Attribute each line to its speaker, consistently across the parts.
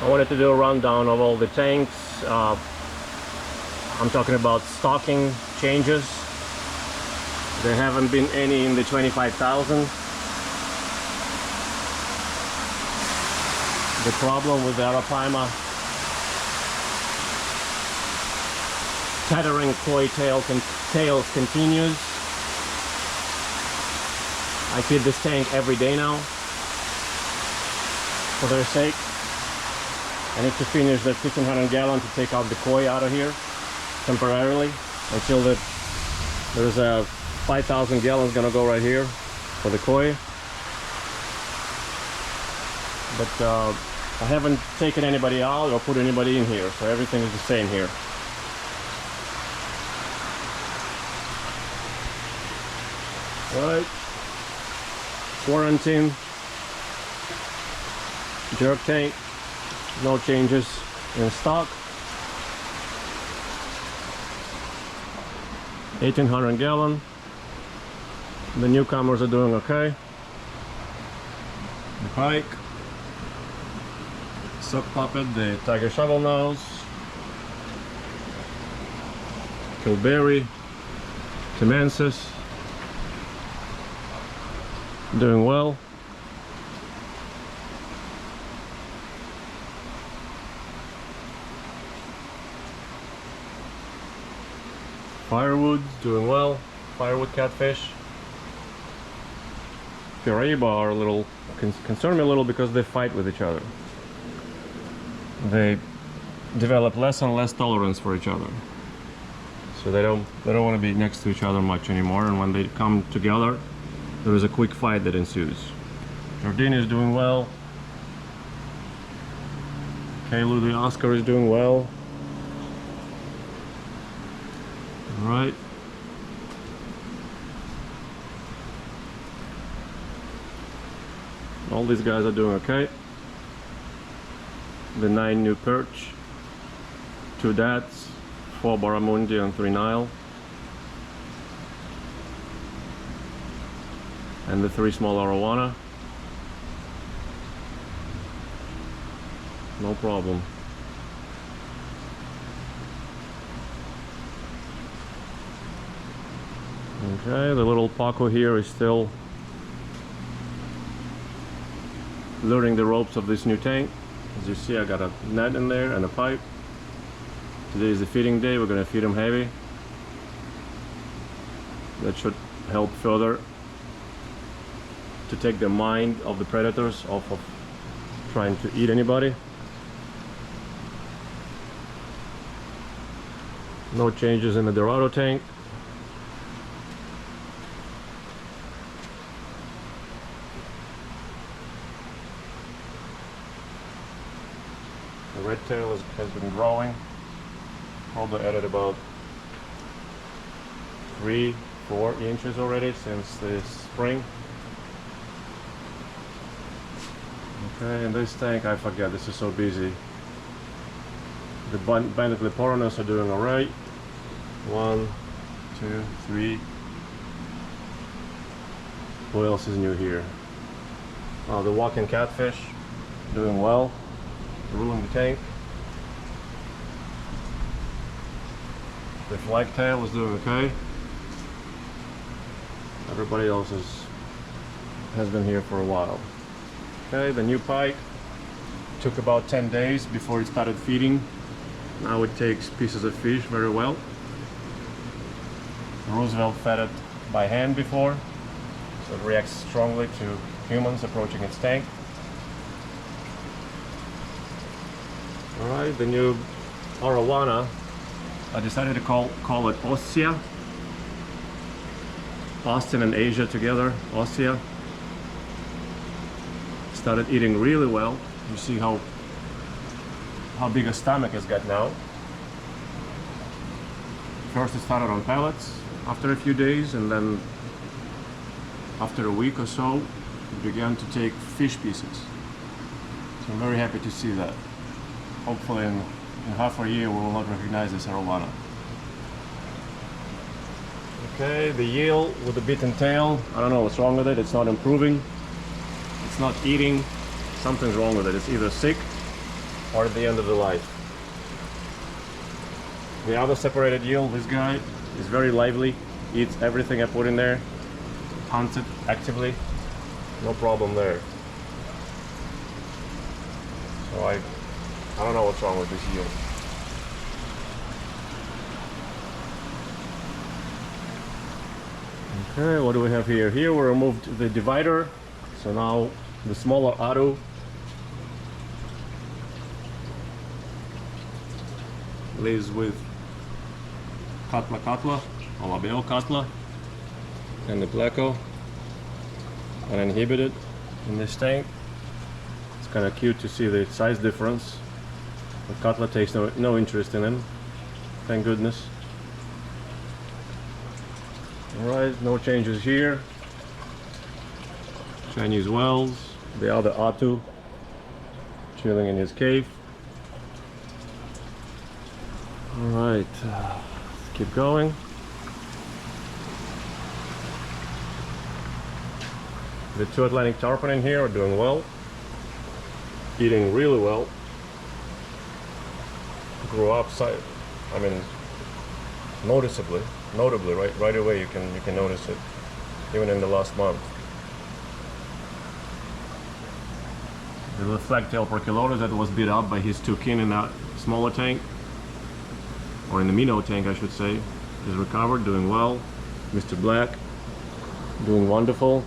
Speaker 1: I wanted to do a rundown of all the tanks. I'm talking about stocking changes. There haven't been any in the 25,000. The problem with the Arapaima tethering koi tails continues. I feed this tank every day now for their sake. I need to finish that 1500 gallon to take out the koi out of here temporarily until there's a 5,000 gallons gonna go right here for the koi. But I haven't taken anybody out or put anybody in here, so everything is the same here. Right, quarantine jerk tank, no changes in stock. 1800 gallon. The newcomers are doing okay. The pike, sock puppet, the tiger shovelnose, Kilberry, Timensis, doing well. Firewood doing well. Firewood catfish. Piraiba are a little concern me a little because they fight with each other. They develop less and less tolerance for each other, so they don't want to be next to each other much anymore. And when they come together, there is a quick fight that ensues. Jordini is doing well. Kaylu the Oscar is doing well. All right. All these guys are doing okay. The 9 new perch, 2 dats, 4 barramundi and 3 Nile, and the 3 small arowana. No problem. Okay, the little pacu here is still learning the ropes of this new tank. As you see, I got a net in there and a pipe. Today is the feeding day. We're going to feed them heavy. That should help further to take the mind of the predators off of trying to eat anybody. No changes in the Dorado tank. The red tail has been growing. Probably added about 3-4 inches already since the spring. Okay, and this tank, I forget, this is so busy. The banded Phalacronotus are doing alright. 1, 2, 3. What else is new here? Oh, the walking catfish doing well, ruling the tank. The flagtail is doing okay. Everybody else has been here for a while. Okay, the new pike took about 10 days before it started feeding. Now it takes pieces of fish very well. Roosevelt fed it by hand before, so it reacts strongly to humans approaching its tank. Alright, the new arowana, I decided to call it Ossia. Austin and Asia together, Ossia. Started eating really well. You see how big a stomach it's got now. First it started on pellets after a few days, and then after a week or so it began to take fish pieces. So I'm very happy to see that. Hopefully in half a year we will not recognize this arowana. Okay, the yield with the beaten tail, I don't know what's wrong with it. It's not improving, it's not eating, something's wrong with it. It's either sick or at the end of the life. The other separated eel, this guy, is very lively, eats everything I put in there, hunts it actively, no problem there. So I don't know what's wrong with this eel. Okay, what do we have here? Here we removed the divider, so now the smaller Aru lives with Katla or Labeo Katla and the Pleco, uninhibited in this tank. It's kind of cute to see the size difference. The Katla takes no interest in him, thank goodness. Alright, no changes here. Chinese wells, the other Atu chilling in his cave. Alright, let's keep going. The two Atlantic tarpon in here are doing well, eating really well. Grew up, notably, right away you can notice it, even in the last month. The little flag-tailed Pangasiidae that was beat up by his two kin in that smaller tank, or in the minnow tank I should say, is recovered, doing well. Mr. Black doing wonderful.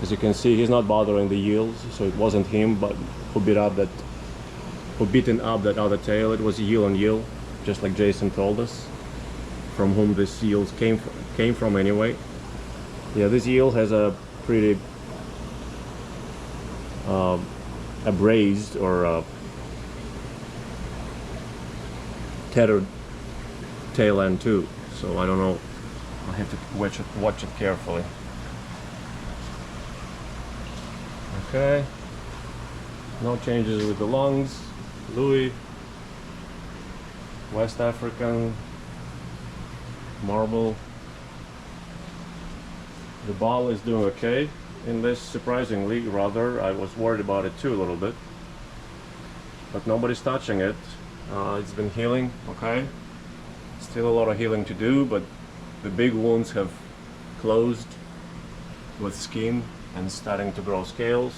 Speaker 1: As you can see, he's not bothering the eels, so it wasn't him but who beaten up that other tail. It was eel on eel, just like Jason told us, from whom the eels came from anyway. Yeah, this eel has a pretty abrased or tethered tail end too, so I don't know, I have to watch it carefully. Okay, no changes with the lungs. Louis, West African, marble. The ball is doing okay in this, surprisingly. Rather, I was worried about it too a little bit, but nobody's touching it. It's been healing, okay. Still a lot of healing to do, but the big wounds have closed with skin and starting to grow scales.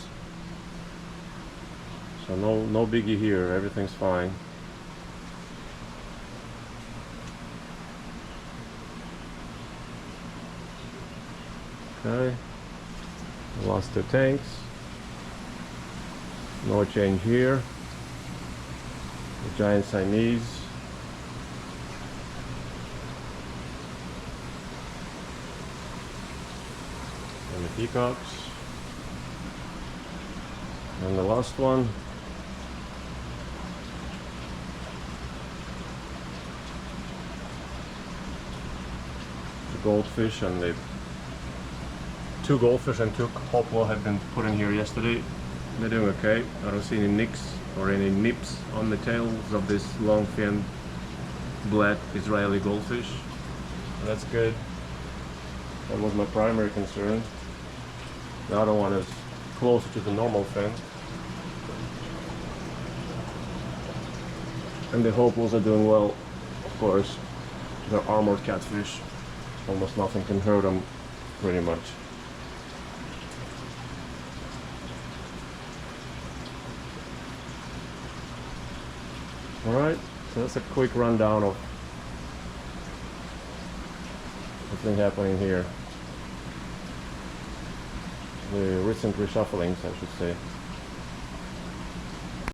Speaker 1: So no biggie here, everything's fine. Okay, lost two tanks. No change here. The giant Siamese. And the peacocks. And the last one. The goldfish, and the two goldfish and two hoplo had been put in here yesterday. They're doing okay. I don't see any nicks or any nips on the tails of this long-finned black Israeli goldfish. So that's good. That was my primary concern. The other one is closer to the normal fin. And the hoplos are doing well, of course. They're armored catfish. Almost nothing can hurt them, pretty much. Alright, so that's a quick rundown of what's been happening here. The recent reshufflings, I should say.